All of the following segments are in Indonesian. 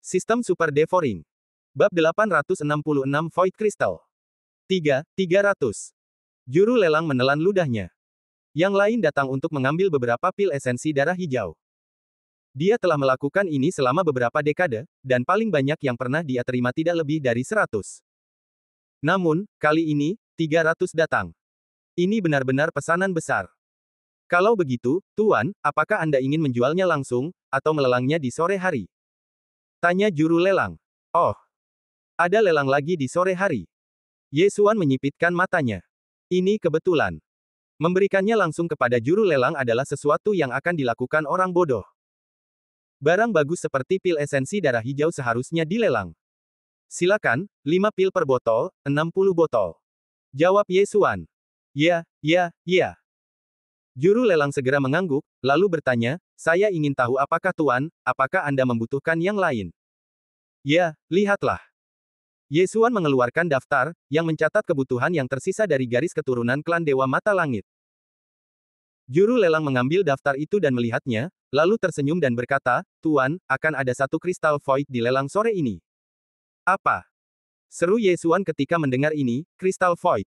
Sistem Super Devouring. Bab 866 Void Crystal. 300. Juru lelang menelan ludahnya. Yang lain datang untuk mengambil beberapa pil esensi darah hijau. Dia telah melakukan ini selama beberapa dekade, dan paling banyak yang pernah dia terima tidak lebih dari 100. Namun, kali ini, 300 datang. Ini benar-benar pesanan besar. Kalau begitu, Tuan, apakah Anda ingin menjualnya langsung, atau melelangnya di sore hari? Tanya juru lelang. Oh, ada lelang lagi di sore hari. Ye Xuan menyipitkan matanya. Ini kebetulan. Memberikannya langsung kepada juru lelang adalah sesuatu yang akan dilakukan orang bodoh. Barang bagus seperti pil esensi darah hijau seharusnya dilelang. Silakan, 5 pil per botol, 60 botol. Jawab Ye Xuan. Ya. Juru lelang segera mengangguk, lalu bertanya, saya ingin tahu apakah Tuan, apakah Anda membutuhkan yang lain? Ya, lihatlah. Ye Xuan mengeluarkan daftar, yang mencatat kebutuhan yang tersisa dari garis keturunan klan Dewa Mata Langit. Juru lelang mengambil daftar itu dan melihatnya, lalu tersenyum dan berkata, Tuan, akan ada satu kristal void di lelang sore ini. Apa? Seru Ye Xuan ketika mendengar ini, kristal void.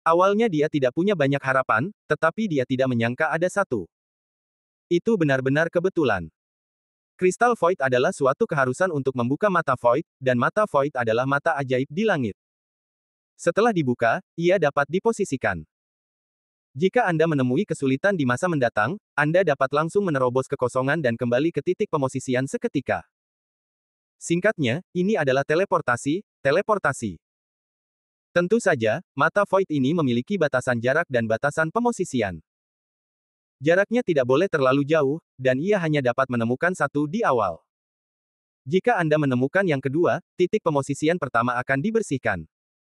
Awalnya dia tidak punya banyak harapan, tetapi dia tidak menyangka ada satu. Itu benar-benar kebetulan. Kristal void adalah suatu keharusan untuk membuka mata void, dan mata void adalah mata ajaib di langit. Setelah dibuka, ia dapat diposisikan. Jika Anda menemui kesulitan di masa mendatang, Anda dapat langsung menerobos kekosongan dan kembali ke titik pemosisian seketika. Singkatnya, ini adalah teleportasi. Tentu saja, mata void ini memiliki batasan jarak dan batasan pemosisian. Jaraknya tidak boleh terlalu jauh, dan ia hanya dapat menemukan satu di awal. Jika Anda menemukan yang kedua, titik pemosisian pertama akan dibersihkan.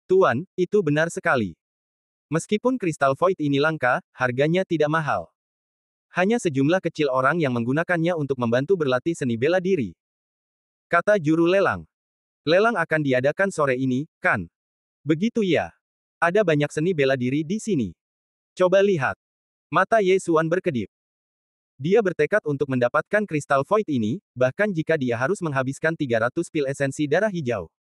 Tuan, itu benar sekali. Meskipun kristal void ini langka, harganya tidak mahal. Hanya sejumlah kecil orang yang menggunakannya untuk membantu berlatih seni bela diri. Kata juru lelang. Lelang akan diadakan sore ini, kan? Begitu ya. Ada banyak seni bela diri di sini. Coba lihat. Mata Ye Xuan berkedip. Dia bertekad untuk mendapatkan kristal void ini, bahkan jika dia harus menghabiskan 300 pil esensi darah hijau.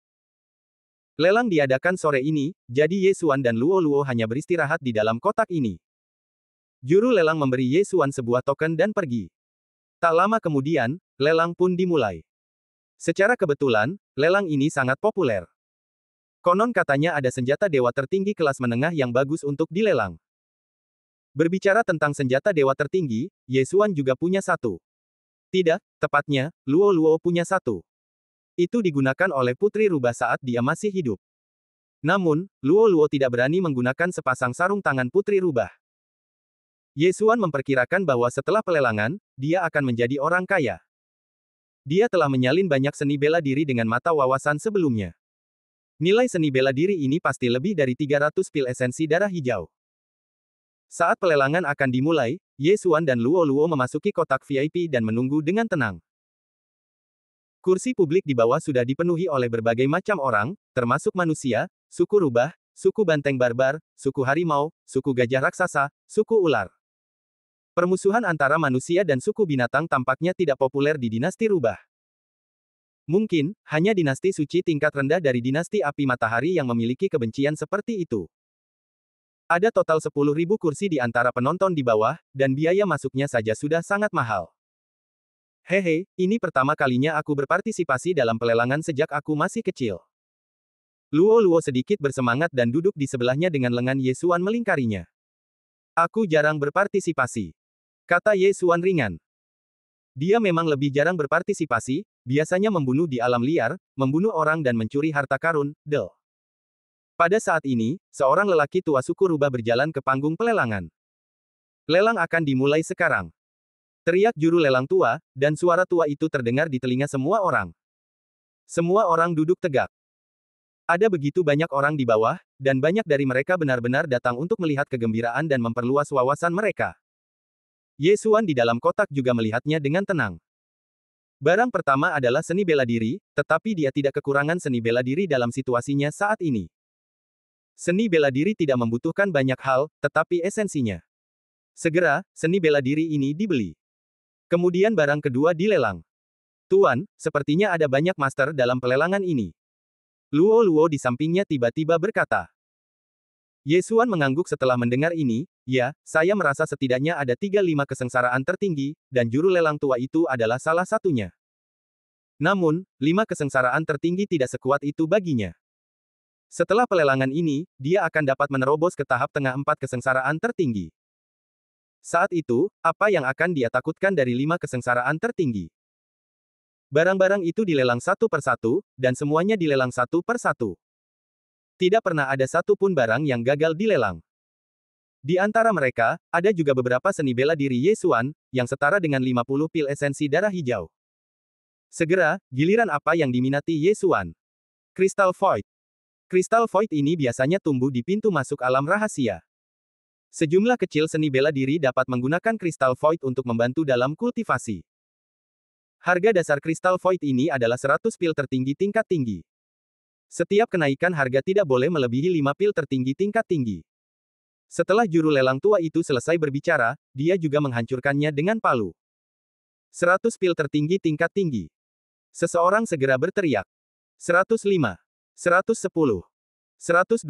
Lelang diadakan sore ini, jadi Ye Xuan dan Luo Luo hanya beristirahat di dalam kotak ini. Juru lelang memberi Ye Xuan sebuah token dan pergi. Tak lama kemudian, lelang pun dimulai. Secara kebetulan, lelang ini sangat populer. Konon katanya ada senjata dewa tertinggi kelas menengah yang bagus untuk dilelang. Berbicara tentang senjata dewa tertinggi, Ye Xuan juga punya satu. Tidak, tepatnya, Luo Luo punya satu. Itu digunakan oleh Putri Rubah saat dia masih hidup. Namun, Luo Luo tidak berani menggunakan sepasang sarung tangan Putri Rubah. Ye Xuan memperkirakan bahwa setelah pelelangan, dia akan menjadi orang kaya. Dia telah menyalin banyak seni bela diri dengan mata wawasan sebelumnya. Nilai seni bela diri ini pasti lebih dari 300 pil esensi darah hijau. Saat pelelangan akan dimulai, Ye Xuan dan Luo Luo memasuki kotak VIP dan menunggu dengan tenang. Kursi publik di bawah sudah dipenuhi oleh berbagai macam orang, termasuk manusia, suku rubah, suku banteng barbar, suku harimau, suku gajah raksasa, suku ular. Permusuhan antara manusia dan suku binatang tampaknya tidak populer di dinasti rubah. Mungkin, hanya dinasti suci tingkat rendah dari dinasti api matahari yang memiliki kebencian seperti itu. Ada total 10.000 kursi di antara penonton di bawah, dan biaya masuknya saja sudah sangat mahal. Hehe, ini pertama kalinya aku berpartisipasi dalam pelelangan sejak aku masih kecil. Luo Luo sedikit bersemangat dan duduk di sebelahnya dengan lengan Ye Xuan melingkarinya. Aku jarang berpartisipasi. Kata Ye Xuan ringan. Dia memang lebih jarang berpartisipasi, biasanya membunuh di alam liar, membunuh orang dan mencuri harta karun, Del. Pada saat ini, seorang lelaki tua suku rubah berjalan ke panggung pelelangan. Lelang akan dimulai sekarang. Teriak juru lelang tua, dan suara tua itu terdengar di telinga semua orang. Semua orang duduk tegak. Ada begitu banyak orang di bawah, dan banyak dari mereka benar-benar datang untuk melihat kegembiraan dan memperluas wawasan mereka. Ye Xuan di dalam kotak juga melihatnya dengan tenang. Barang pertama adalah seni bela diri, tetapi dia tidak kekurangan seni bela diri dalam situasinya saat ini. Seni bela diri tidak membutuhkan banyak hal, tetapi esensinya. Segera, seni bela diri ini dibeli. Kemudian barang kedua dilelang. Tuan, sepertinya ada banyak master dalam pelelangan ini. Luo di sampingnya tiba-tiba berkata. Ye Xuan mengangguk setelah mendengar ini, ya, saya merasa setidaknya ada 3-5 kesengsaraan tertinggi, dan juru lelang tua itu adalah salah satunya. Namun, 5 kesengsaraan tertinggi tidak sekuat itu baginya. Setelah pelelangan ini, dia akan dapat menerobos ke tahap tengah 4 kesengsaraan tertinggi. Saat itu, apa yang akan dia takutkan dari 5 kesengsaraan tertinggi? Barang-barang itu dilelang satu per satu, dan semuanya dilelang satu per satu. Tidak pernah ada satu pun barang yang gagal dilelang. Di antara mereka, ada juga beberapa seni bela diri Ye Xuan, yang setara dengan 50 pil esensi darah hijau. Segera, giliran apa yang diminati Ye Xuan? Kristal Void. Kristal Void ini biasanya tumbuh di pintu masuk alam rahasia. Sejumlah kecil seni bela diri dapat menggunakan kristal Void untuk membantu dalam kultivasi. Harga dasar kristal Void ini adalah 100 pil tertinggi tingkat tinggi. Setiap kenaikan harga tidak boleh melebihi 5 pil tertinggi tingkat tinggi. Setelah juru lelang tua itu selesai berbicara, dia juga menghancurkannya dengan palu. 100 pil tertinggi tingkat tinggi. Seseorang segera berteriak. 105. 110. 120.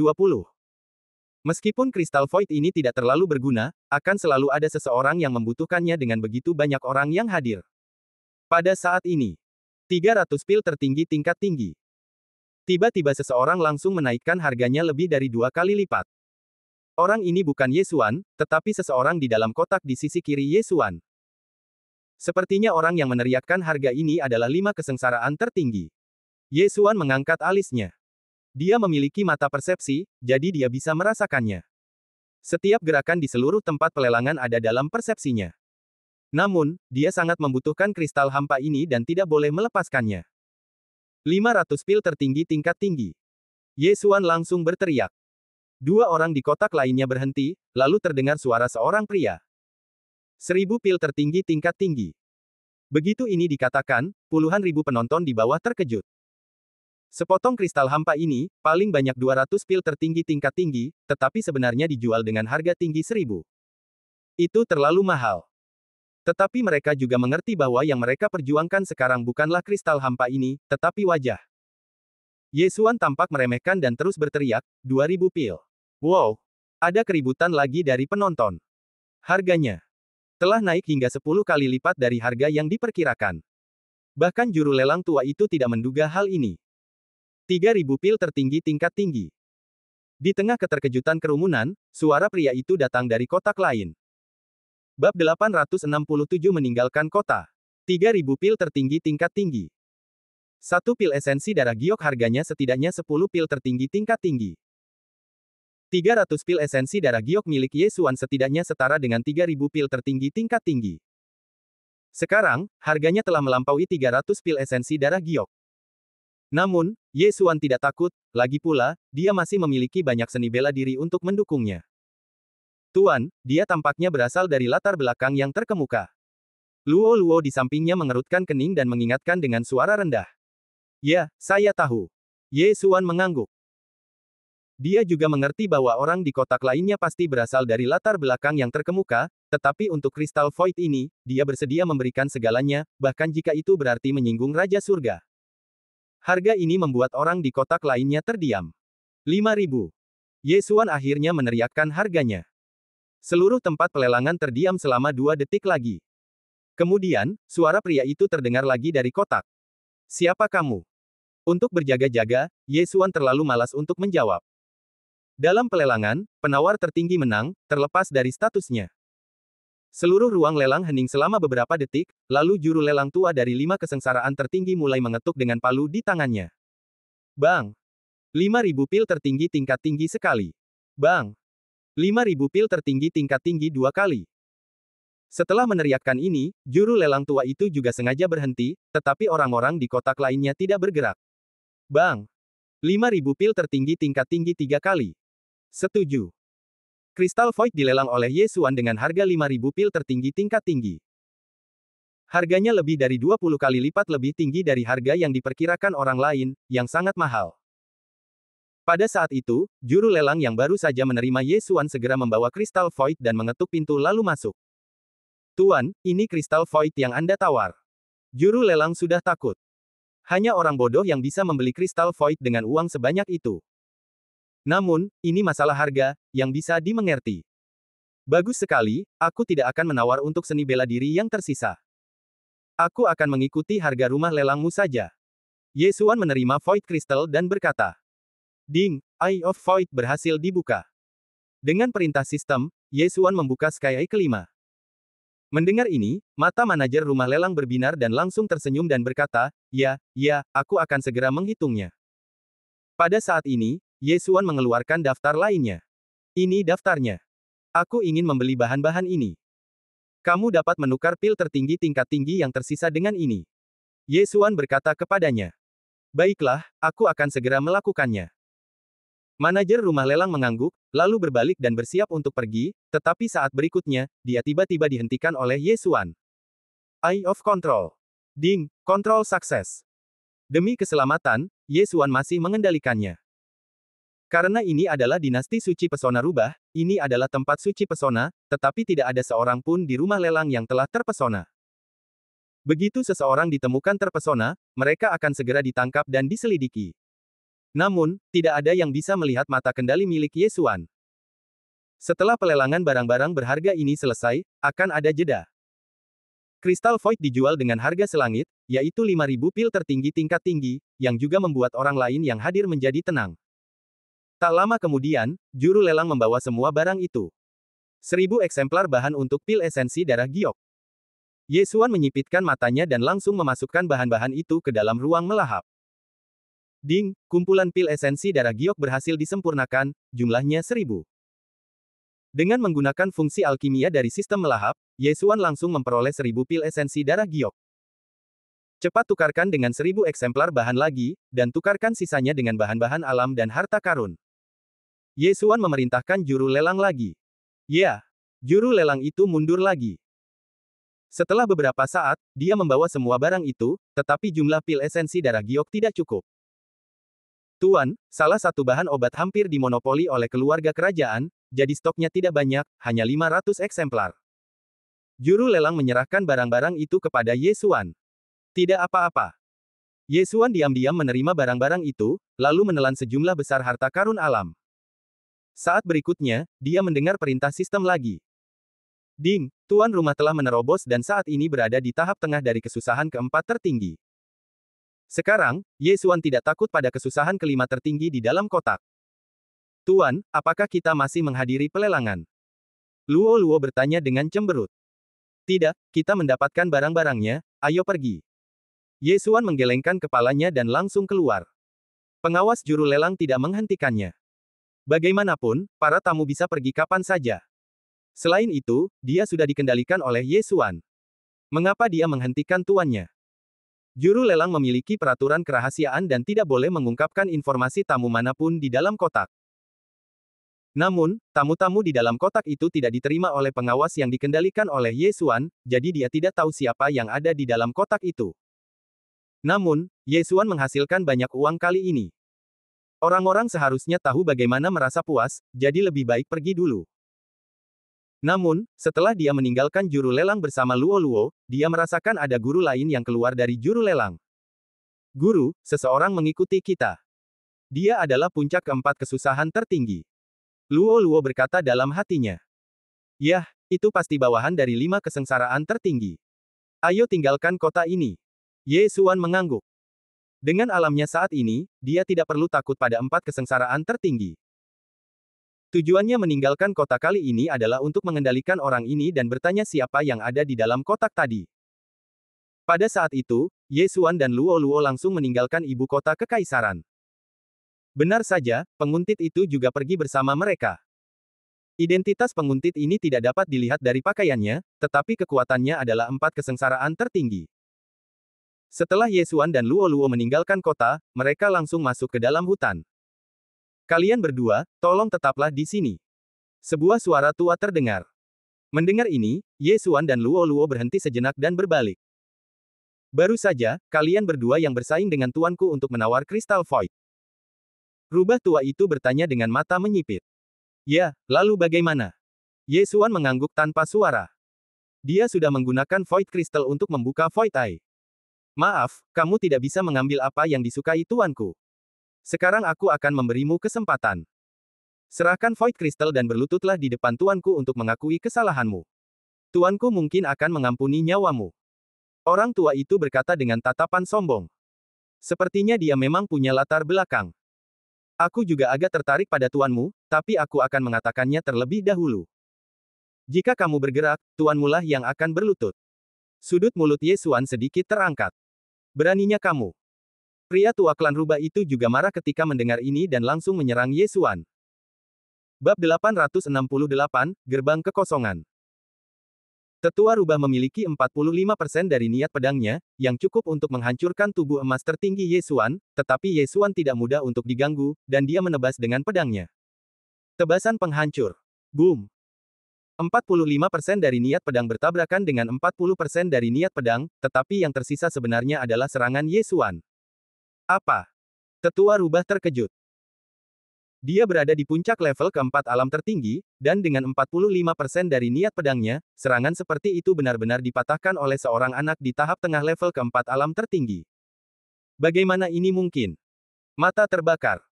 Meskipun kristal Void ini tidak terlalu berguna, akan selalu ada seseorang yang membutuhkannya dengan begitu banyak orang yang hadir. Pada saat ini, 300 pil tertinggi tingkat tinggi. Tiba-tiba seseorang langsung menaikkan harganya lebih dari 2 kali lipat. Orang ini bukan Ye Xuan, tetapi seseorang di dalam kotak di sisi kiri Ye Xuan. Sepertinya orang yang meneriakkan harga ini adalah 5 kesengsaraan tertinggi. Ye Xuan mengangkat alisnya. Dia memiliki mata persepsi, jadi dia bisa merasakannya. Setiap gerakan di seluruh tempat pelelangan ada dalam persepsinya. Namun, dia sangat membutuhkan kristal hampa ini dan tidak boleh melepaskannya. 500 pil tertinggi tingkat tinggi. Ye Xuan langsung berteriak. 2 orang di kotak lainnya berhenti, lalu terdengar suara seorang pria. 1000 pil tertinggi tingkat tinggi. Begitu ini dikatakan, puluhan ribu penonton di bawah terkejut. Sepotong kristal hampa ini, paling banyak 200 pil tertinggi tingkat tinggi, tetapi sebenarnya dijual dengan harga tinggi 1000. Itu terlalu mahal. Tetapi mereka juga mengerti bahwa yang mereka perjuangkan sekarang bukanlah kristal hampa ini, tetapi wajah. Ye Xuan tampak meremehkan dan terus berteriak, 2000 pil. Wow! Ada keributan lagi dari penonton. Harganya telah naik hingga 10 kali lipat dari harga yang diperkirakan. Bahkan juru lelang tua itu tidak menduga hal ini. 3000 pil tertinggi tingkat tinggi. Di tengah keterkejutan kerumunan, suara pria itu datang dari kotak lain. Bab 867 meninggalkan kota. 3000 pil tertinggi tingkat tinggi. 1 pil esensi darah giok harganya setidaknya 10 pil tertinggi tingkat tinggi. 300 pil esensi darah giok milik Ye Xuan setidaknya setara dengan 3000 pil tertinggi tingkat tinggi. Sekarang, harganya telah melampaui 300 pil esensi darah giok. Namun, Ye Xuan tidak takut, lagi pula, dia masih memiliki banyak seni bela diri untuk mendukungnya. Tuan, dia tampaknya berasal dari latar belakang yang terkemuka. Luo di sampingnya mengerutkan kening dan mengingatkan dengan suara rendah. Ya, saya tahu. Ye Xuan mengangguk. Dia juga mengerti bahwa orang di kotak lainnya pasti berasal dari latar belakang yang terkemuka, tetapi untuk kristal Void ini, dia bersedia memberikan segalanya, bahkan jika itu berarti menyinggung Raja Surga. Harga ini membuat orang di kotak lainnya terdiam. 5000. Ye Xuan akhirnya meneriakkan harganya. Seluruh tempat pelelangan terdiam selama 2 detik lagi. Kemudian, suara pria itu terdengar lagi dari kotak. Siapa kamu? Untuk berjaga-jaga, Ye Xuan terlalu malas untuk menjawab. Dalam pelelangan, penawar tertinggi menang, terlepas dari statusnya. Seluruh ruang lelang hening selama beberapa detik, lalu juru lelang tua dari 5 kesengsaraan tertinggi mulai mengetuk dengan palu di tangannya. Bang! 5000 pil tertinggi tingkat tinggi sekali. Bang! 5000 pil tertinggi tingkat tinggi 2 kali. Setelah meneriakkan ini, juru lelang tua itu juga sengaja berhenti, tetapi orang-orang di kotak lainnya tidak bergerak. Bang! 5000 pil tertinggi tingkat tinggi 3 kali. Setuju. Kristal Void dilelang oleh Ye Xuan dengan harga 5000 pil tertinggi tingkat tinggi. Harganya lebih dari 20 kali lipat lebih tinggi dari harga yang diperkirakan orang lain, yang sangat mahal. Pada saat itu, juru lelang yang baru saja menerima Ye Xuan segera membawa kristal Void dan mengetuk pintu lalu masuk. Tuan, ini kristal Void yang Anda tawar. Juru lelang sudah takut. Hanya orang bodoh yang bisa membeli kristal void dengan uang sebanyak itu. Namun, ini masalah harga, yang bisa dimengerti. Bagus sekali, aku tidak akan menawar untuk seni bela diri yang tersisa. Aku akan mengikuti harga rumah lelangmu saja. Ye Xuan menerima void crystal dan berkata. Ding, Eye of Void berhasil dibuka. Dengan perintah sistem, Ye Xuan membuka Sky Eye kelima. Mendengar ini, mata manajer rumah lelang berbinar dan langsung tersenyum dan berkata, ya, aku akan segera menghitungnya. Pada saat ini, Ye Xuan mengeluarkan daftar lainnya. Ini daftarnya. Aku ingin membeli bahan-bahan ini. Kamu dapat menukar pil tertinggi tingkat tinggi yang tersisa dengan ini. Ye Xuan berkata kepadanya. Baiklah, aku akan segera melakukannya. Manajer rumah lelang mengangguk, lalu berbalik dan bersiap untuk pergi, tetapi saat berikutnya, dia tiba-tiba dihentikan oleh Ye Xuan. Eye of Control. Ding, kontrol sukses. Demi keselamatan, Ye Xuan masih mengendalikannya. Karena ini adalah dinasti suci pesona rubah, ini adalah tempat suci pesona, tetapi tidak ada seorang pun di rumah lelang yang telah terpesona. Begitu seseorang ditemukan terpesona, mereka akan segera ditangkap dan diselidiki. Namun, tidak ada yang bisa melihat mata kendali milik Ye Xuan. Setelah pelelangan barang-barang berharga ini selesai, akan ada jeda. Kristal Void dijual dengan harga selangit, yaitu 5.000 pil tertinggi tingkat tinggi, yang juga membuat orang lain yang hadir menjadi tenang. Tak lama kemudian, juru lelang membawa semua barang itu. 1.000 eksemplar bahan untuk pil esensi darah giok. Ye Xuan menyipitkan matanya dan langsung memasukkan bahan-bahan itu ke dalam ruang melahap. Ding, kumpulan pil esensi darah giok berhasil disempurnakan, jumlahnya 1.000. Dengan menggunakan fungsi alkimia dari sistem melahap, Ye Xuan langsung memperoleh 1.000 pil esensi darah giok. Cepat tukarkan dengan 1.000 eksemplar bahan lagi, dan tukarkan sisanya dengan bahan-bahan alam dan harta karun. Ye Xuan memerintahkan juru lelang lagi. Ya, juru lelang itu mundur lagi. Setelah beberapa saat, dia membawa semua barang itu, tetapi jumlah pil esensi darah giok tidak cukup. Tuan, salah satu bahan obat hampir dimonopoli oleh keluarga kerajaan, jadi stoknya tidak banyak, hanya 500 eksemplar. Juru lelang menyerahkan barang-barang itu kepada Ye Xuan. Tidak apa-apa. Ye Xuan diam-diam menerima barang-barang itu, lalu menelan sejumlah besar harta karun alam. Saat berikutnya, dia mendengar perintah sistem lagi. Ding, tuan rumah telah menerobos dan saat ini berada di tahap tengah dari kesusahan keempat tertinggi. Sekarang, Ye Xuan tidak takut pada kesusahan kelima tertinggi di dalam kotak. Tuan, apakah kita masih menghadiri pelelangan? Luo Luo bertanya dengan cemberut. Tidak, kita mendapatkan barang-barangnya, ayo pergi. Ye Xuan menggelengkan kepalanya dan langsung keluar. Pengawas juru lelang tidak menghentikannya. Bagaimanapun, para tamu bisa pergi kapan saja. Selain itu, dia sudah dikendalikan oleh Ye Xuan. Mengapa dia menghentikan tuannya? Juru lelang memiliki peraturan kerahasiaan dan tidak boleh mengungkapkan informasi tamu manapun di dalam kotak. Namun, tamu-tamu di dalam kotak itu tidak diterima oleh pengawas yang dikendalikan oleh Ye Xuan, jadi dia tidak tahu siapa yang ada di dalam kotak itu. Namun, Ye Xuan menghasilkan banyak uang kali ini. Orang-orang seharusnya tahu bagaimana merasa puas, jadi lebih baik pergi dulu. Namun, setelah dia meninggalkan juru lelang bersama Luo Luo, dia merasakan ada guru lain yang keluar dari juru lelang. Guru, seseorang mengikuti kita. Dia adalah puncak keempat kesusahan tertinggi. Luo Luo berkata dalam hatinya. Yah, itu pasti bawahan dari 5 kesengsaraan tertinggi. Ayo tinggalkan kota ini. Ye Xuan mengangguk. Dengan alamnya saat ini, dia tidak perlu takut pada 4 kesengsaraan tertinggi. Tujuannya meninggalkan kota kali ini adalah untuk mengendalikan orang ini dan bertanya siapa yang ada di dalam kotak tadi. Pada saat itu, Ye Xuan dan Luo Luo langsung meninggalkan ibu kota kekaisaran. Benar saja, penguntit itu juga pergi bersama mereka. Identitas penguntit ini tidak dapat dilihat dari pakaiannya, tetapi kekuatannya adalah 4 kesengsaraan tertinggi. Setelah Ye Xuan dan Luo Luo meninggalkan kota, mereka langsung masuk ke dalam hutan. Kalian berdua, tolong tetaplah di sini. Sebuah suara tua terdengar. Mendengar ini, Ye Xuan dan Luo Luo berhenti sejenak dan berbalik. Baru saja, kalian berdua yang bersaing dengan tuanku untuk menawar kristal void. Rubah tua itu bertanya dengan mata menyipit. Ya, lalu bagaimana? Ye Xuan mengangguk tanpa suara. Dia sudah menggunakan void crystal untuk membuka void eye. Maaf, kamu tidak bisa mengambil apa yang disukai tuanku. Sekarang aku akan memberimu kesempatan. Serahkan Void Crystal dan berlututlah di depan tuanku untuk mengakui kesalahanmu. Tuanku mungkin akan mengampuni nyawamu. Orang tua itu berkata dengan tatapan sombong. Sepertinya dia memang punya latar belakang. Aku juga agak tertarik pada tuanmu, tapi aku akan mengatakannya terlebih dahulu. Jika kamu bergerak, tuanmulah yang akan berlutut. Sudut mulut Ye Xuan sedikit terangkat. Beraninya kamu. Pria tua klan rubah itu juga marah ketika mendengar ini dan langsung menyerang Ye Xuan. Bab 868, Gerbang Kekosongan. Tetua rubah memiliki 45% dari niat pedangnya, yang cukup untuk menghancurkan tubuh emas tertinggi Ye Xuan, tetapi Ye Xuan tidak mudah untuk diganggu, dan dia menebas dengan pedangnya. Tebasan penghancur. Boom. 45% dari niat pedang bertabrakan dengan 40% dari niat pedang, tetapi yang tersisa sebenarnya adalah serangan Ye Xuan. Apa? Tetua rubah terkejut. Dia berada di puncak level keempat alam tertinggi, dan dengan 45% dari niat pedangnya, serangan seperti itu benar-benar dipatahkan oleh seorang anak di tahap tengah level keempat alam tertinggi. Bagaimana ini mungkin? Mata terbakar.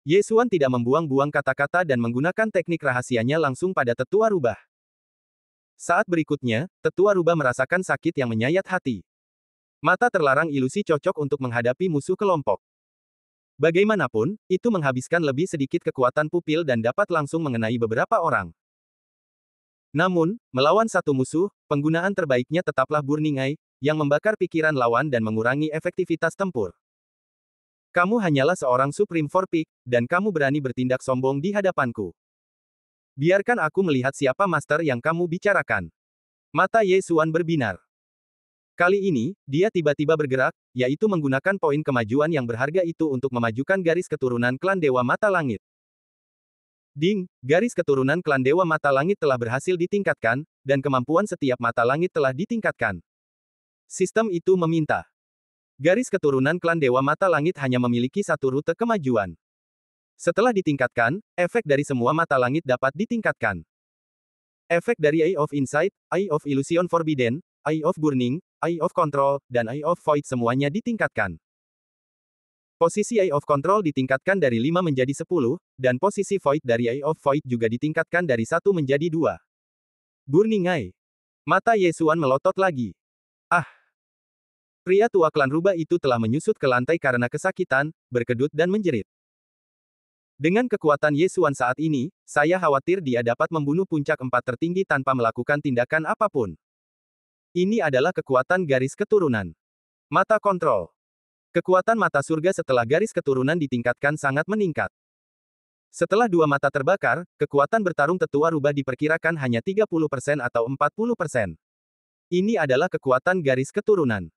Ye Xuan tidak membuang-buang kata-kata dan menggunakan teknik rahasianya langsung pada tetua rubah. Saat berikutnya, tetua rubah merasakan sakit yang menyayat hati. Mata terlarang ilusi cocok untuk menghadapi musuh kelompok. Bagaimanapun, itu menghabiskan lebih sedikit kekuatan pupil dan dapat langsung mengenai beberapa orang. Namun, melawan satu musuh, penggunaan terbaiknya tetaplah Burning Eye, yang membakar pikiran lawan dan mengurangi efektivitas tempur. Kamu hanyalah seorang Supreme Four Peak, dan kamu berani bertindak sombong di hadapanku. Biarkan aku melihat siapa master yang kamu bicarakan. Mata Ye Xuan berbinar. Kali ini, dia tiba-tiba bergerak, yaitu menggunakan poin kemajuan yang berharga itu untuk memajukan garis keturunan klan Dewa Mata Langit. Ding, garis keturunan klan Dewa Mata Langit telah berhasil ditingkatkan, dan kemampuan setiap mata langit telah ditingkatkan. Sistem itu meminta. Garis keturunan klan Dewa Mata Langit hanya memiliki satu rute kemajuan. Setelah ditingkatkan, efek dari semua mata langit dapat ditingkatkan. Efek dari Eye of Insight, Eye of Illusion Forbidden, Eye of Burning, Eye of Control, dan Eye of Void semuanya ditingkatkan. Posisi Eye of Control ditingkatkan dari 5 menjadi 10, dan posisi Void dari Eye of Void juga ditingkatkan dari 1 menjadi 2. Burning Eye. Mata Ye Xuan melotot lagi. Ah! Pria tua klan rubah itu telah menyusut ke lantai karena kesakitan, berkedut dan menjerit. Dengan kekuatan Ye Xuan saat ini, saya khawatir dia dapat membunuh puncak 4 tertinggi tanpa melakukan tindakan apapun. Ini adalah kekuatan garis keturunan. Mata kontrol. Kekuatan mata surga setelah garis keturunan ditingkatkan sangat meningkat. Setelah 2 mata terbakar, kekuatan bertarung tetua rubah diperkirakan hanya 30% atau 40%. Ini adalah kekuatan garis keturunan.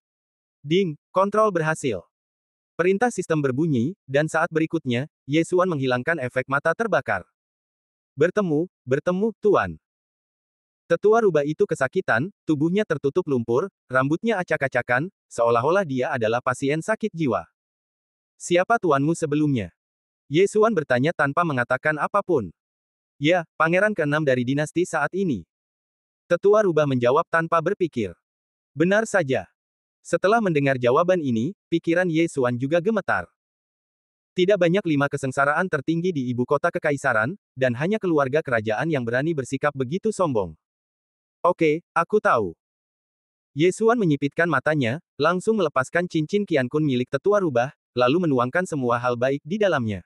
Ding, kontrol berhasil. Perintah sistem berbunyi, dan saat berikutnya, Ye Xuan menghilangkan efek mata terbakar. Bertemu, Tuan. Tetua rubah itu kesakitan, tubuhnya tertutup lumpur, rambutnya acak-acakan, seolah-olah dia adalah pasien sakit jiwa. Siapa tuanmu sebelumnya? Ye Xuan bertanya tanpa mengatakan apapun. Ya, pangeran ke-6 dari dinasti saat ini. Tetua rubah menjawab tanpa berpikir. Benar saja. Setelah mendengar jawaban ini, pikiran Ye Xuan juga gemetar. Tidak banyak 5 kesengsaraan tertinggi di ibu kota kekaisaran, dan hanya keluarga kerajaan yang berani bersikap begitu sombong. Oke, aku tahu. Ye Xuan menyipitkan matanya, langsung melepaskan cincin Qiankun milik tetua rubah, lalu menuangkan semua hal baik di dalamnya.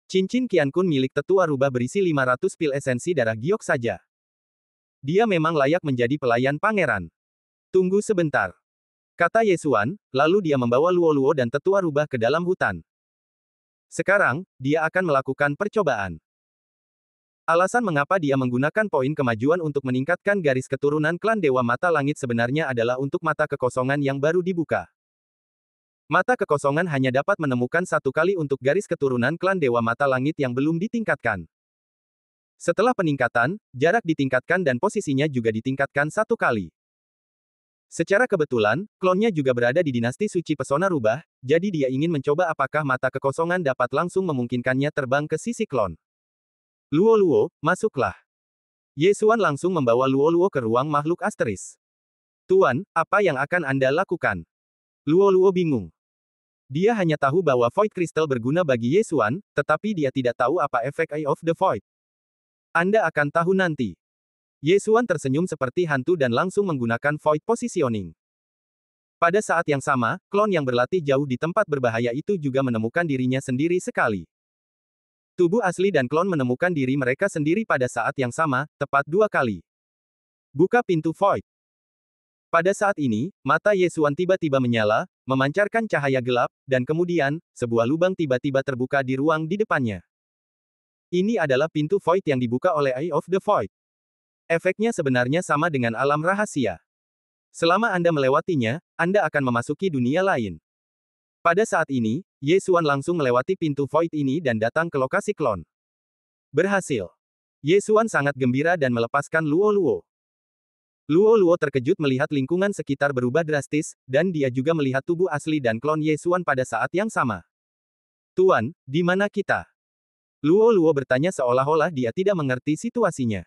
Cincin Qiankun milik tetua rubah berisi 500 pil esensi darah giok saja. Dia memang layak menjadi pelayan pangeran. Tunggu sebentar. Kata Ye Xuan, lalu dia membawa Luo-Luo dan tetua rubah ke dalam hutan. Sekarang, dia akan melakukan percobaan. Alasan mengapa dia menggunakan poin kemajuan untuk meningkatkan garis keturunan klan Dewa Mata Langit sebenarnya adalah untuk mata kekosongan yang baru dibuka. Mata kekosongan hanya dapat menemukan satu kali untuk garis keturunan klan Dewa Mata Langit yang belum ditingkatkan. Setelah peningkatan, jarak ditingkatkan dan posisinya juga ditingkatkan satu kali. Secara kebetulan, klonnya juga berada di dinasti suci pesona rubah, jadi dia ingin mencoba apakah mata kekosongan dapat langsung memungkinkannya terbang ke sisi klon. Luo-Luo, masuklah. Ye Xuan langsung membawa Luo-Luo ke ruang makhluk asteris. Tuan, apa yang akan Anda lakukan? Luo Luo bingung. Dia hanya tahu bahwa Void Crystal berguna bagi Ye Xuan, tetapi dia tidak tahu apa efek Eye of the Void. Anda akan tahu nanti. Ye Xuan tersenyum seperti hantu dan langsung menggunakan Void Positioning. Pada saat yang sama, klon yang berlatih jauh di tempat berbahaya itu juga menemukan dirinya sendiri sekali. Tubuh asli dan klon menemukan diri mereka sendiri pada saat yang sama, tepat 2 kali. Buka pintu Void. Pada saat ini, mata Ye Xuan tiba-tiba menyala, memancarkan cahaya gelap, dan kemudian, sebuah lubang tiba-tiba terbuka di ruang di depannya. Ini adalah pintu Void yang dibuka oleh Eye of the Void. Efeknya sebenarnya sama dengan alam rahasia. Selama Anda melewatinya, Anda akan memasuki dunia lain. Pada saat ini, Ye Xuan langsung melewati pintu Void ini dan datang ke lokasi klon. Berhasil. Ye Xuan sangat gembira dan melepaskan Luo Luo. Luo Luo terkejut melihat lingkungan sekitar berubah drastis, dan dia juga melihat tubuh asli dan klon Ye Xuan pada saat yang sama. Tuan, di mana kita? Luo Luo bertanya seolah-olah dia tidak mengerti situasinya.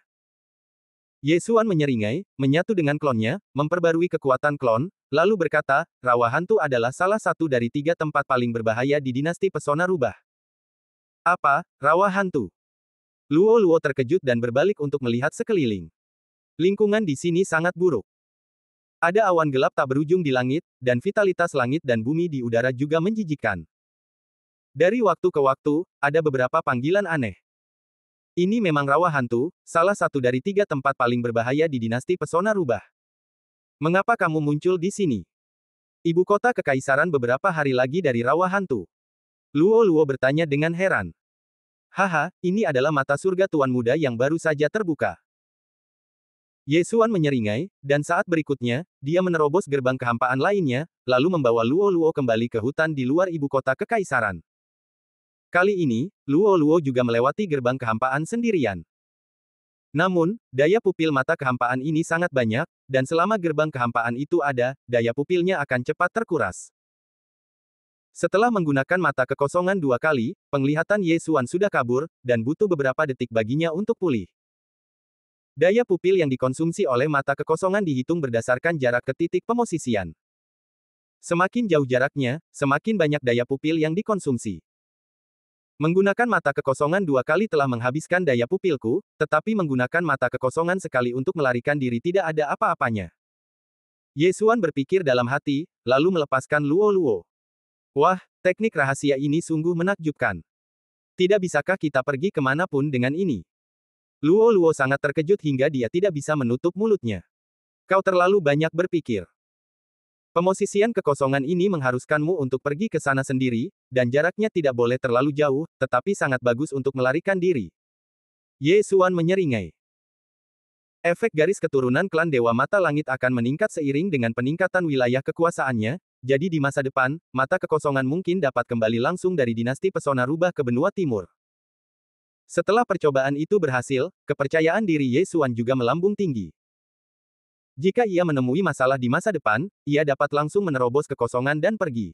Ye Xuan menyeringai, menyatu dengan klonnya, memperbarui kekuatan klon, lalu berkata, Rawa Hantu adalah salah satu dari 3 tempat paling berbahaya di dinasti Pesona Rubah. Apa, Rawa Hantu? Luo Luo terkejut dan berbalik untuk melihat sekeliling. Lingkungan di sini sangat buruk. Ada awan gelap tak berujung di langit, dan vitalitas langit dan bumi di udara juga menjijikkan. Dari waktu ke waktu, ada beberapa panggilan aneh. Ini memang Rawa Hantu, salah satu dari 3 tempat paling berbahaya di dinasti Pesona Rubah. Mengapa kamu muncul di sini? Ibu kota kekaisaran beberapa hari lagi dari Rawa Hantu. Luo Luo bertanya dengan heran. Haha, ini adalah mata surga Tuan Muda yang baru saja terbuka. Ye Xuan menyeringai, dan saat berikutnya, dia menerobos gerbang kehampaan lainnya, lalu membawa Luo Luo kembali ke hutan di luar ibu kota kekaisaran. Kali ini, Luo Luo juga melewati gerbang kehampaan sendirian. Namun, daya pupil mata kehampaan ini sangat banyak, dan selama gerbang kehampaan itu ada, daya pupilnya akan cepat terkuras. Setelah menggunakan mata kekosongan 2 kali, penglihatan Ye Xuan sudah kabur, dan butuh beberapa detik baginya untuk pulih. Daya pupil yang dikonsumsi oleh mata kekosongan dihitung berdasarkan jarak ke titik pemosisian. Semakin jauh jaraknya, semakin banyak daya pupil yang dikonsumsi. Menggunakan mata kekosongan 2 kali telah menghabiskan daya pupilku, tetapi menggunakan mata kekosongan sekali untuk melarikan diri tidak ada apa-apanya. Ye Xuan berpikir dalam hati, lalu melepaskan Luo Luo. Wah, teknik rahasia ini sungguh menakjubkan. Tidak bisakah kita pergi kemanapun dengan ini? Luo Luo sangat terkejut hingga dia tidak bisa menutup mulutnya. Kau terlalu banyak berpikir. Pemosisian kekosongan ini mengharuskanmu untuk pergi ke sana sendiri, dan jaraknya tidak boleh terlalu jauh, tetapi sangat bagus untuk melarikan diri. Ye Xuan menyeringai. Efek garis keturunan klan Dewa Mata Langit akan meningkat seiring dengan peningkatan wilayah kekuasaannya, jadi di masa depan, mata kekosongan mungkin dapat kembali langsung dari dinasti Pesona Rubah ke benua timur. Setelah percobaan itu berhasil, kepercayaan diri Ye Xuan juga melambung tinggi. Jika ia menemui masalah di masa depan, ia dapat langsung menerobos kekosongan dan pergi.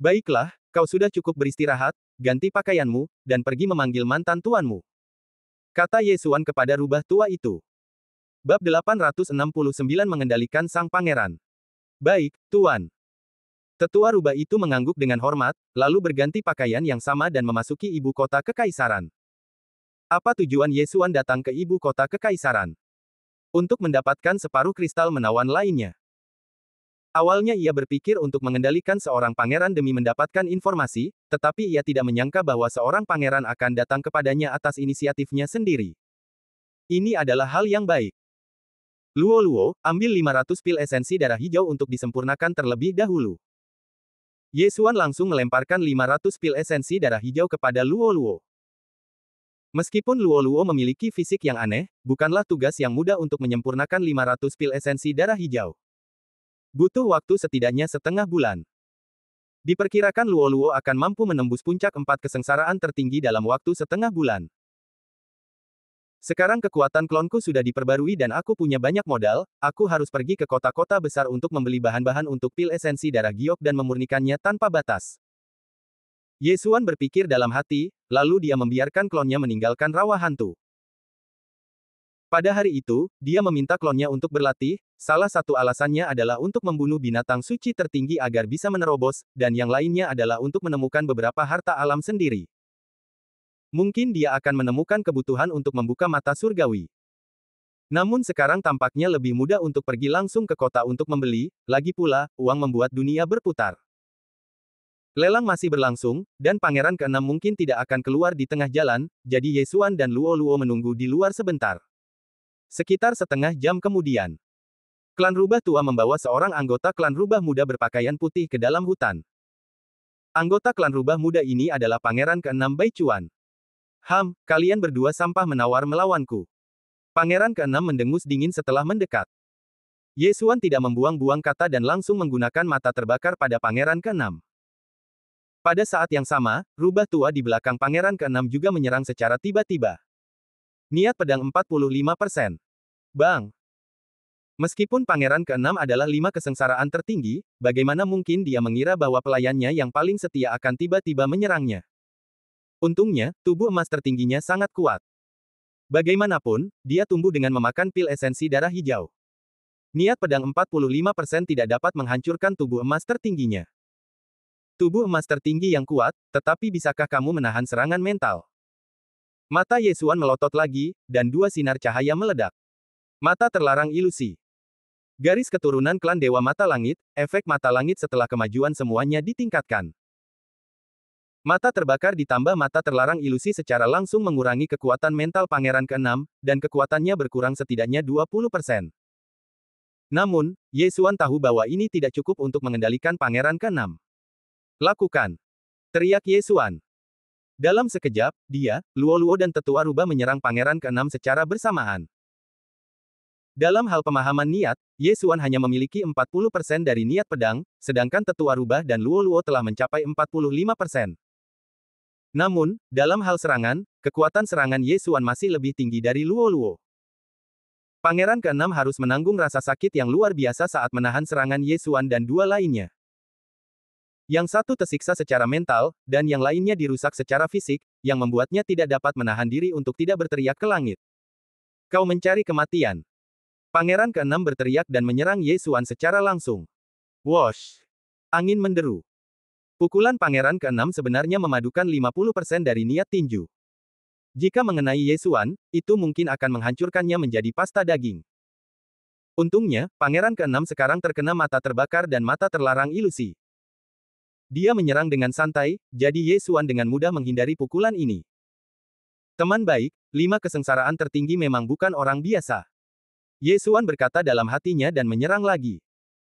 Baiklah, kau sudah cukup beristirahat, ganti pakaianmu, dan pergi memanggil mantan tuanmu. Kata Ye Xuan kepada rubah tua itu. Bab 869 mengendalikan sang pangeran. Baik, tuan. Tetua rubah itu mengangguk dengan hormat, lalu berganti pakaian yang sama dan memasuki ibu kota kekaisaran. Apa tujuan Ye Xuan datang ke ibu kota kekaisaran? Untuk mendapatkan separuh kristal menawan lainnya. Awalnya ia berpikir untuk mengendalikan seorang pangeran demi mendapatkan informasi, tetapi ia tidak menyangka bahwa seorang pangeran akan datang kepadanya atas inisiatifnya sendiri. Ini adalah hal yang baik. Luo Luo, ambil 500 pil esensi darah hijau untuk disempurnakan terlebih dahulu. Ye Xuan langsung melemparkan 500 pil esensi darah hijau kepada Luo Luo. Meskipun Luo Luo memiliki fisik yang aneh, bukanlah tugas yang mudah untuk menyempurnakan 500 pil esensi darah hijau. Butuh waktu setidaknya setengah bulan. Diperkirakan Luo Luo akan mampu menembus puncak 4 kesengsaraan tertinggi dalam waktu setengah bulan. Sekarang kekuatan klonku sudah diperbarui dan aku punya banyak modal, aku harus pergi ke kota-kota besar untuk membeli bahan-bahan untuk pil esensi darah giok dan memurnikannya tanpa batas. Ye Xuan berpikir dalam hati, lalu dia membiarkan klonnya meninggalkan rawa hantu. Pada hari itu, dia meminta klonnya untuk berlatih, salah satu alasannya adalah untuk membunuh binatang suci tertinggi agar bisa menerobos, dan yang lainnya adalah untuk menemukan beberapa harta alam sendiri. Mungkin dia akan menemukan kebutuhan untuk membuka mata surgawi. Namun sekarang tampaknya lebih mudah untuk pergi langsung ke kota untuk membeli, lagi pula, uang membuat dunia berputar. Lelang masih berlangsung, dan Pangeran ke-6 mungkin tidak akan keluar di tengah jalan, jadi Yesuan dan Luo Luo menunggu di luar sebentar. Sekitar setengah jam kemudian, klan rubah tua membawa seorang anggota klan rubah muda berpakaian putih ke dalam hutan. Anggota klan rubah muda ini adalah Pangeran ke-6 Baichuan. Kalian berdua sampah menawar melawanku. Pangeran ke-6 mendengus dingin setelah mendekat. Yesuan tidak membuang-buang kata dan langsung menggunakan mata terbakar pada Pangeran ke-6. Pada saat yang sama, rubah tua di belakang Pangeran ke-6 juga menyerang secara tiba-tiba. Niat pedang 45%. Bang! Meskipun Pangeran ke-6 adalah 5 kesengsaraan tertinggi, bagaimana mungkin dia mengira bahwa pelayannya yang paling setia akan tiba-tiba menyerangnya? Untungnya, tubuh emas tertingginya sangat kuat. Bagaimanapun, dia tumbuh dengan memakan pil esensi darah hijau. Niat pedang 45% tidak dapat menghancurkan tubuh emas tertingginya. Tubuh emas tertinggi yang kuat, tetapi bisakah kamu menahan serangan mental? Mata Yesuan melotot lagi, dan dua sinar cahaya meledak. Mata terlarang ilusi. Garis keturunan klan Dewa Mata Langit, efek mata langit setelah kemajuan semuanya ditingkatkan. Mata terbakar ditambah mata terlarang ilusi secara langsung mengurangi kekuatan mental Pangeran ke-6, dan kekuatannya berkurang setidaknya 20%. Namun, Yesuan tahu bahwa ini tidak cukup untuk mengendalikan Pangeran ke-6. Lakukan! Teriak Yesuan. Dalam sekejap, dia, Luo Luo dan Tetua Rubah menyerang Pangeran ke-6 secara bersamaan. Dalam hal pemahaman niat, Yesuan hanya memiliki 40% dari niat pedang, sedangkan Tetua Rubah dan Luo Luo telah mencapai 45%. Namun, dalam hal serangan, kekuatan serangan Yesuan masih lebih tinggi dari Luo Luo. Pangeran ke-6 harus menanggung rasa sakit yang luar biasa saat menahan serangan Yesuan dan dua lainnya. Yang satu tersiksa secara mental, dan yang lainnya dirusak secara fisik, yang membuatnya tidak dapat menahan diri untuk tidak berteriak ke langit. Kau mencari kematian. Pangeran ke-6 berteriak dan menyerang Yesuan secara langsung. Wosh! Angin menderu. Pukulan Pangeran ke-6 sebenarnya memadukan 50% dari niat tinju. Jika mengenai Yesuan, itu mungkin akan menghancurkannya menjadi pasta daging. Untungnya, Pangeran ke-6 sekarang terkena mata terbakar dan mata terlarang ilusi. Dia menyerang dengan santai, jadi Yesuan dengan mudah menghindari pukulan ini. Teman baik, 5 kesengsaraan tertinggi memang bukan orang biasa. Yesuan berkata dalam hatinya dan menyerang lagi.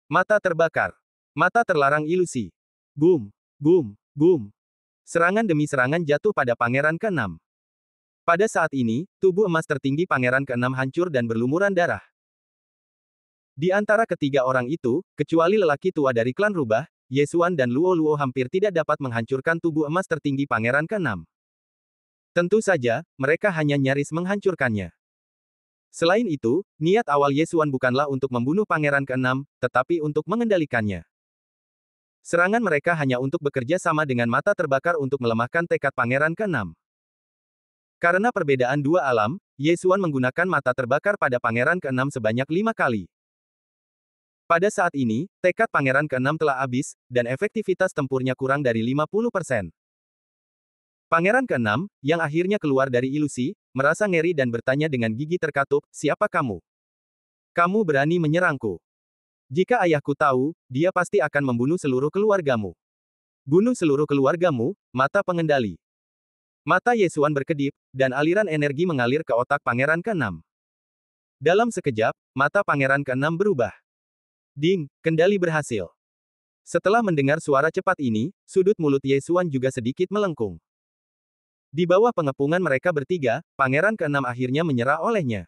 Mata terbakar. Mata terlarang ilusi. Boom, boom, boom. Serangan demi serangan jatuh pada Pangeran ke-6. Pada saat ini, tubuh emas tertinggi Pangeran ke-6 hancur dan berlumuran darah. Di antara ketiga orang itu, kecuali lelaki tua dari klan rubah, Yesuan dan Luo Luo hampir tidak dapat menghancurkan tubuh emas tertinggi Pangeran ke-6. Tentu saja, mereka hanya nyaris menghancurkannya. Selain itu, niat awal Yesuan bukanlah untuk membunuh Pangeran ke-6, tetapi untuk mengendalikannya. Serangan mereka hanya untuk bekerja sama dengan mata terbakar untuk melemahkan tekad Pangeran ke-6. Karena perbedaan dua alam, Yesuan menggunakan mata terbakar pada Pangeran ke-6 sebanyak 5 kali. Pada saat ini, tekad Pangeran ke-6 telah habis, dan efektivitas tempurnya kurang dari 50%. Pangeran ke-6, yang akhirnya keluar dari ilusi, merasa ngeri dan bertanya dengan gigi terkatup, siapa kamu? Kamu berani menyerangku? Jika ayahku tahu, dia pasti akan membunuh seluruh keluargamu. Bunuh seluruh keluargamu, mata pengendali. Mata Yesuan berkedip, dan aliran energi mengalir ke otak Pangeran ke-6. Dalam sekejap, mata Pangeran ke-6 berubah. Ding, kendali berhasil. Setelah mendengar suara cepat ini, sudut mulut Yesuan juga sedikit melengkung. Di bawah pengepungan mereka bertiga, Pangeran ke-6 akhirnya menyerah olehnya.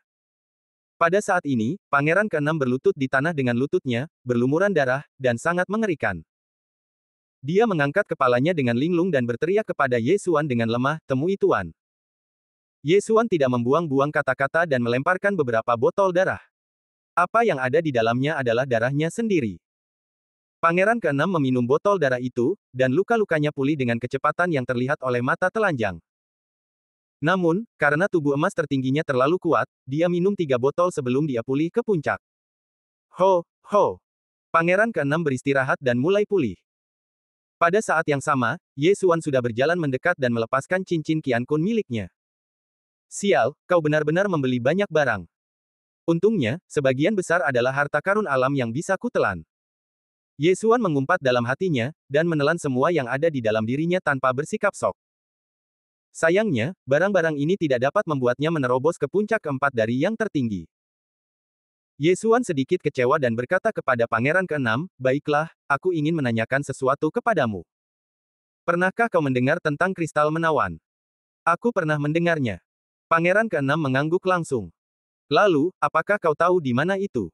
Pada saat ini, Pangeran ke-6 berlutut di tanah dengan lututnya, berlumuran darah, dan sangat mengerikan. Dia mengangkat kepalanya dengan linglung dan berteriak kepada Yesuan dengan lemah, temui Tuan. Yesuan tidak membuang-buang kata-kata dan melemparkan beberapa botol darah. Apa yang ada di dalamnya adalah darahnya sendiri. Pangeran ke-6 meminum botol darah itu, dan luka-lukanya pulih dengan kecepatan yang terlihat oleh mata telanjang. Namun, karena tubuh emas tertingginya terlalu kuat, dia minum 3 botol sebelum dia pulih ke puncak. Ho, ho. Pangeran ke-6 beristirahat dan mulai pulih. Pada saat yang sama, Ye Xuan sudah berjalan mendekat dan melepaskan cincin Qian Kun miliknya. Sial, kau benar-benar membeli banyak barang. Untungnya, sebagian besar adalah harta karun alam yang bisa kutelan. Ye Xuan mengumpat dalam hatinya, dan menelan semua yang ada di dalam dirinya tanpa bersikap sok. Sayangnya, barang-barang ini tidak dapat membuatnya menerobos ke puncak keempat dari yang tertinggi. Ye Xuan sedikit kecewa dan berkata kepada Pangeran ke-6, "Baiklah, aku ingin menanyakan sesuatu kepadamu. Pernahkah kau mendengar tentang kristal menawan?" "Aku pernah mendengarnya." Pangeran ke-6 mengangguk langsung. "Lalu, apakah kau tahu di mana itu?"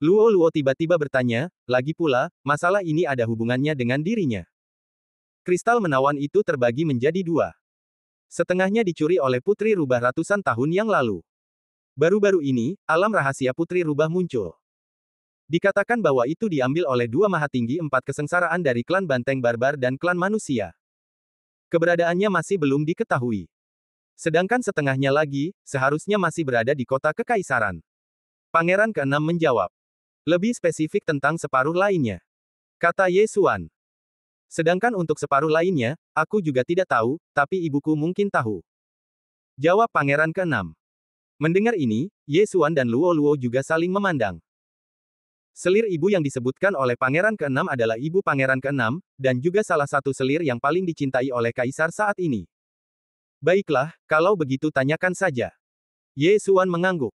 Luo Luo tiba-tiba bertanya, lagi pula, masalah ini ada hubungannya dengan dirinya. Kristal menawan itu terbagi menjadi 2. Setengahnya dicuri oleh Putri Rubah ratusan tahun yang lalu. Baru-baru ini, alam rahasia Putri Rubah muncul. Dikatakan bahwa itu diambil oleh 2 Mahatinggi 4 kesengsaraan dari klan Banteng Barbar dan klan manusia. Keberadaannya masih belum diketahui. Sedangkan setengahnya lagi, seharusnya masih berada di kota Kekaisaran. Pangeran ke-6 menjawab. Lebih spesifik tentang separuh lainnya, kata Ye Xuan. Sedangkan untuk separuh lainnya, aku juga tidak tahu, tapi ibuku mungkin tahu, jawab Pangeran ke-6. Mendengar ini, Ye Xuan dan Luo Luo juga saling memandang. Selir ibu yang disebutkan oleh Pangeran ke-6 adalah ibu Pangeran ke-6, dan juga salah satu selir yang paling dicintai oleh Kaisar saat ini. Baiklah, kalau begitu tanyakan saja. Ye Xuan mengangguk.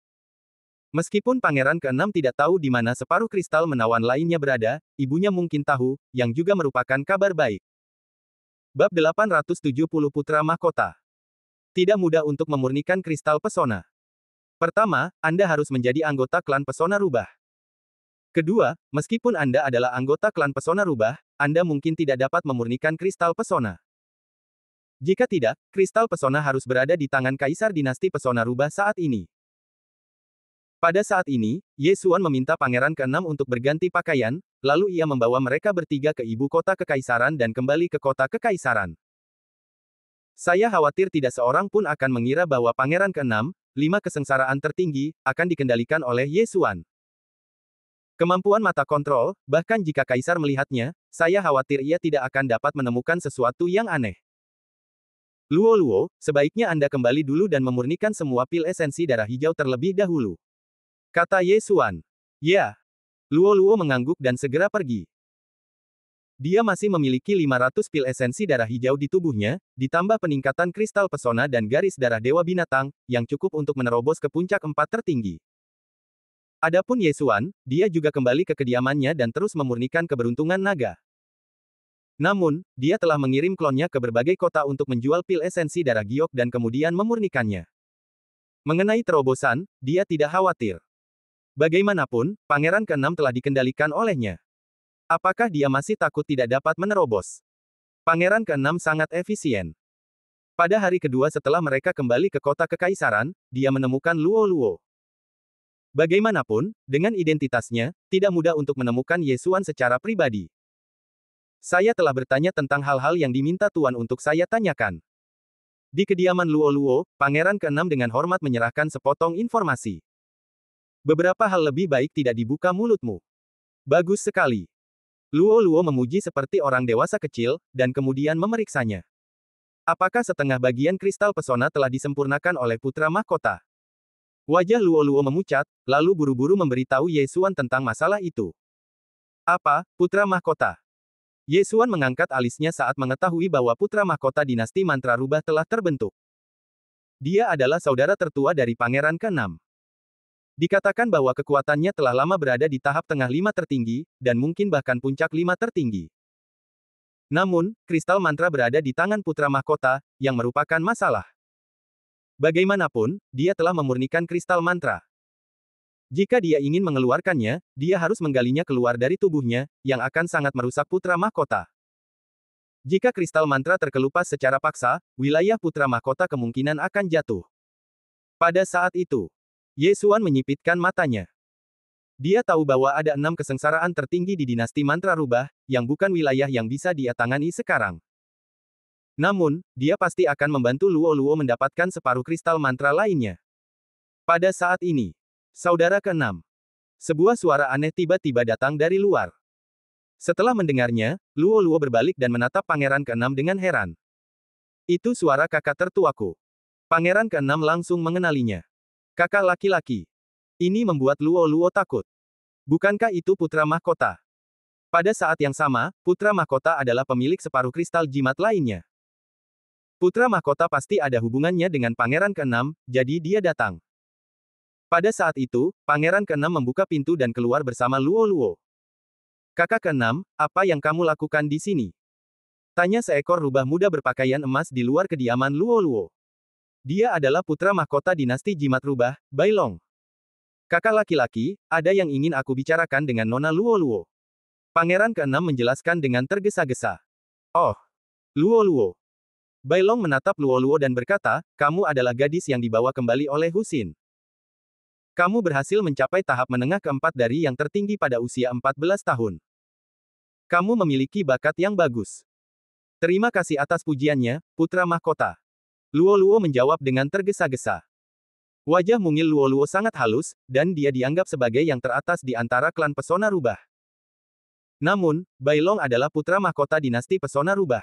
Meskipun Pangeran ke-6 tidak tahu di mana separuh kristal menawan lainnya berada, ibunya mungkin tahu, yang juga merupakan kabar baik. Bab 870 Putra Mahkota. Tidak mudah untuk memurnikan kristal pesona. Pertama, Anda harus menjadi anggota klan Pesona Rubah. Kedua, meskipun Anda adalah anggota klan Pesona Rubah, Anda mungkin tidak dapat memurnikan kristal pesona. Jika tidak, kristal pesona harus berada di tangan Kaisar Dinasti Pesona Rubah saat ini. Pada saat ini, Ye Xuan meminta Pangeran ke-6 untuk berganti pakaian, lalu ia membawa mereka bertiga ke ibu kota Kekaisaran dan kembali ke kota Kekaisaran. Saya khawatir tidak seorang pun akan mengira bahwa Pangeran ke-6, 5 kesengsaraan tertinggi, akan dikendalikan oleh Ye Xuan. Kemampuan mata kontrol, bahkan jika Kaisar melihatnya, saya khawatir ia tidak akan dapat menemukan sesuatu yang aneh. Luo Luo, sebaiknya Anda kembali dulu dan memurnikan semua pil esensi darah hijau terlebih dahulu, kata Ye Xuan. Ya. Luo Luo mengangguk dan segera pergi. Dia masih memiliki 500 pil esensi darah hijau di tubuhnya, ditambah peningkatan kristal pesona dan garis darah dewa binatang, yang cukup untuk menerobos ke puncak 4 tertinggi. Adapun Ye Xuan, dia juga kembali ke kediamannya dan terus memurnikan keberuntungan naga. Namun, dia telah mengirim klonnya ke berbagai kota untuk menjual pil esensi darah giok dan kemudian memurnikannya. Mengenai terobosan, dia tidak khawatir. Bagaimanapun, Pangeran ke-6 telah dikendalikan olehnya. Apakah dia masih takut tidak dapat menerobos? Pangeran ke-6 sangat efisien. Pada hari kedua setelah mereka kembali ke kota Kekaisaran, dia menemukan Luo Luo. Bagaimanapun, dengan identitasnya, tidak mudah untuk menemukan Ye Xuan secara pribadi. Saya telah bertanya tentang hal-hal yang diminta Tuan untuk saya tanyakan. Di kediaman Luo Luo, Pangeran ke-6 dengan hormat menyerahkan sepotong informasi. Beberapa hal lebih baik tidak dibuka mulutmu. Bagus sekali. Luo Luo memuji seperti orang dewasa kecil, dan kemudian memeriksanya. Apakah setengah bagian kristal pesona telah disempurnakan oleh Putra Mahkota? Wajah Luo Luo memucat, lalu buru-buru memberitahu Ye Xuan tentang masalah itu. Apa, Putra Mahkota? Ye Xuan mengangkat alisnya saat mengetahui bahwa Putra Mahkota dinasti mantra rubah telah terbentuk. Dia adalah saudara tertua dari Pangeran ke-6. Dikatakan bahwa kekuatannya telah lama berada di tahap tengah 5 tertinggi, dan mungkin bahkan puncak 5 tertinggi. Namun, kristal mantra berada di tangan Putra Mahkota, yang merupakan masalah. Bagaimanapun, dia telah memurnikan kristal mantra. Jika dia ingin mengeluarkannya, dia harus menggalinya keluar dari tubuhnya, yang akan sangat merusak Putra Mahkota. Jika kristal mantra terkelupas secara paksa, wilayah Putra Mahkota kemungkinan akan jatuh. Pada saat itu, Ye Xuan menyipitkan matanya. Dia tahu bahwa ada 6 kesengsaraan tertinggi di dinasti mantra rubah, yang bukan wilayah yang bisa dia tangani sekarang. Namun, dia pasti akan membantu Luo Luo mendapatkan separuh kristal mantra lainnya. Pada saat ini, saudara keenam. Sebuah suara aneh tiba-tiba datang dari luar. Setelah mendengarnya, Luo Luo berbalik dan menatap pangeran keenam dengan heran. Itu suara kakak tertuaku. Pangeran keenam langsung mengenalinya. Kakak laki-laki. Ini membuat Luo Luo takut. Bukankah itu putra mahkota? Pada saat yang sama, putra mahkota adalah pemilik separuh kristal jimat lainnya. Putra mahkota pasti ada hubungannya dengan pangeran keenam, jadi dia datang. Pada saat itu, pangeran keenam membuka pintu dan keluar bersama Luo Luo. Kakak keenam, apa yang kamu lakukan di sini? Tanya seekor rubah muda berpakaian emas di luar kediaman Luo Luo. Dia adalah putra mahkota dinasti jimat rubah, Bai Long. Kakak laki-laki, ada yang ingin aku bicarakan dengan Nona Luo Luo. Pangeran keenam menjelaskan dengan tergesa-gesa. Oh, Luo Luo. Bai Long menatap Luo Luo dan berkata, kamu adalah gadis yang dibawa kembali oleh Husin. Kamu berhasil mencapai tahap menengah keempat dari yang tertinggi pada usia 14 tahun. Kamu memiliki bakat yang bagus. Terima kasih atas pujiannya, putra mahkota. Luo Luo menjawab dengan tergesa-gesa. Wajah mungil Luo Luo sangat halus, dan dia dianggap sebagai yang teratas di antara klan pesona rubah. Namun, Bai Long adalah putra mahkota dinasti pesona rubah.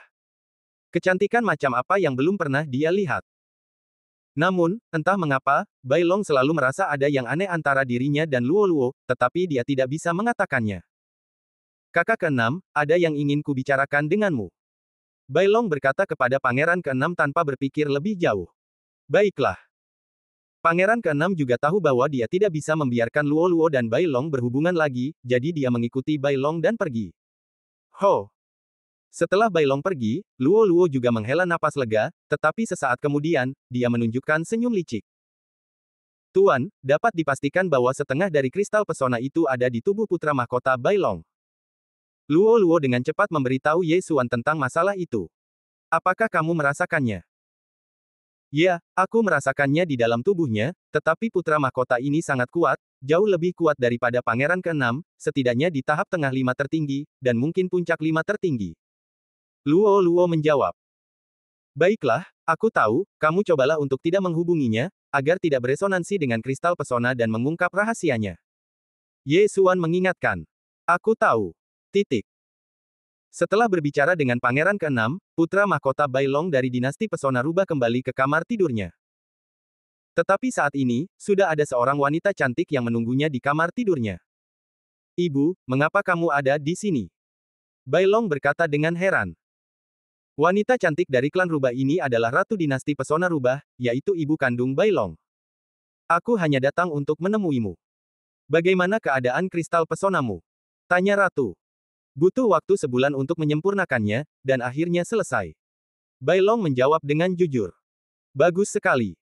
Kecantikan macam apa yang belum pernah dia lihat. Namun, entah mengapa, Bai Long selalu merasa ada yang aneh antara dirinya dan Luo Luo, tetapi dia tidak bisa mengatakannya. Kakak keenam, ada yang ingin kubicarakan denganmu. Bai Long berkata kepada pangeran keenam tanpa berpikir lebih jauh. Baiklah. Pangeran keenam juga tahu bahwa dia tidak bisa membiarkan Luo Luo dan Bai Long berhubungan lagi, jadi dia mengikuti Bai Long dan pergi. Ho! Setelah Bai Long pergi, Luo Luo juga menghela napas lega, tetapi sesaat kemudian, dia menunjukkan senyum licik. Tuan, dapat dipastikan bahwa setengah dari kristal pesona itu ada di tubuh putra mahkota Bai Long. Luo Luo dengan cepat memberitahu Ye Xuan tentang masalah itu. Apakah kamu merasakannya? Ya, aku merasakannya di dalam tubuhnya, tetapi putra mahkota ini sangat kuat, jauh lebih kuat daripada pangeran keenam, setidaknya di tahap tengah 5 tertinggi, dan mungkin puncak 5 tertinggi. Luo Luo menjawab. Baiklah, aku tahu, kamu cobalah untuk tidak menghubunginya, agar tidak beresonansi dengan kristal pesona dan mengungkap rahasianya. Ye Xuan mengingatkan. Aku tahu. Titik. Setelah berbicara dengan pangeran keenam, putra mahkota Bai Long dari dinasti pesona rubah kembali ke kamar tidurnya. Tetapi saat ini, sudah ada seorang wanita cantik yang menunggunya di kamar tidurnya. Ibu, mengapa kamu ada di sini? Bai Long berkata dengan heran. Wanita cantik dari klan rubah ini adalah ratu dinasti pesona rubah, yaitu ibu kandung Bai Long. Aku hanya datang untuk menemuimu. Bagaimana keadaan kristal pesonamu? Tanya ratu. Butuh waktu sebulan untuk menyempurnakannya, dan akhirnya selesai. Bai Long menjawab dengan jujur. Bagus sekali.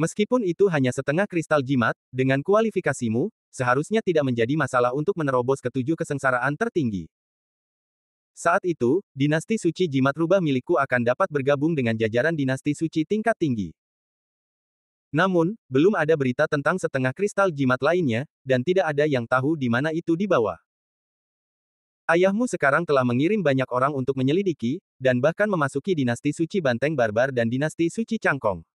Meskipun itu hanya setengah kristal jimat, dengan kualifikasimu, seharusnya tidak menjadi masalah untuk menerobos ketujuh kesengsaraan tertinggi. Saat itu, dinasti suci jimat rubah milikku akan dapat bergabung dengan jajaran dinasti suci tingkat tinggi. Namun, belum ada berita tentang setengah kristal jimat lainnya, dan tidak ada yang tahu di mana itu dibawa. Ayahmu sekarang telah mengirim banyak orang untuk menyelidiki, dan bahkan memasuki dinasti suci Banteng Barbar dan dinasti suci Cangkong.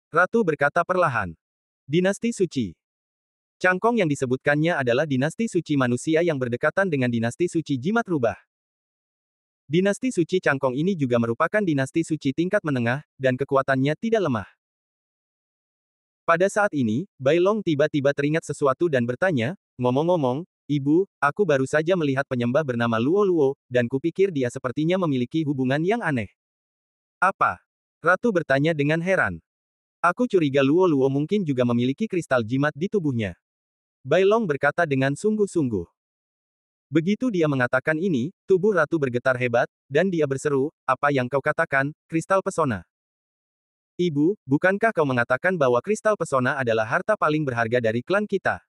Ratu berkata perlahan. Dinasti suci. Cangkong yang disebutkannya adalah dinasti suci manusia yang berdekatan dengan dinasti suci jimat rubah. Dinasti suci Cangkong ini juga merupakan dinasti suci tingkat menengah, dan kekuatannya tidak lemah. Pada saat ini, Bai Long tiba-tiba teringat sesuatu dan bertanya, ngomong-ngomong, Ibu, aku baru saja melihat penyembah bernama Luo Luo, dan kupikir dia sepertinya memiliki hubungan yang aneh. Apa? Ratu bertanya dengan heran. Aku curiga Luo Luo mungkin juga memiliki kristal jimat di tubuhnya. Bai Long berkata dengan sungguh-sungguh. Begitu dia mengatakan ini, tubuh Ratu bergetar hebat, dan dia berseru, apa yang kau katakan, kristal pesona? Ibu, bukankah kau mengatakan bahwa kristal pesona adalah harta paling berharga dari klan kita?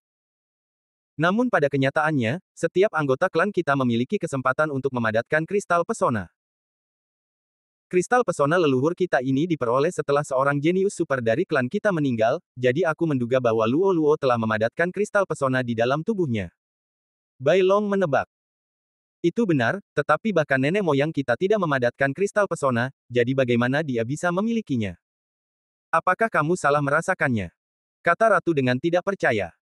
Namun pada kenyataannya, setiap anggota klan kita memiliki kesempatan untuk memadatkan kristal pesona. Kristal pesona leluhur kita ini diperoleh setelah seorang jenius super dari klan kita meninggal, jadi aku menduga bahwa Luo Luo telah memadatkan kristal pesona di dalam tubuhnya. Bai Long menebak. Itu benar, tetapi bahkan nenek moyang kita tidak memadatkan kristal pesona, jadi bagaimana dia bisa memilikinya? Apakah kamu salah merasakannya? Kata ratu dengan tidak percaya.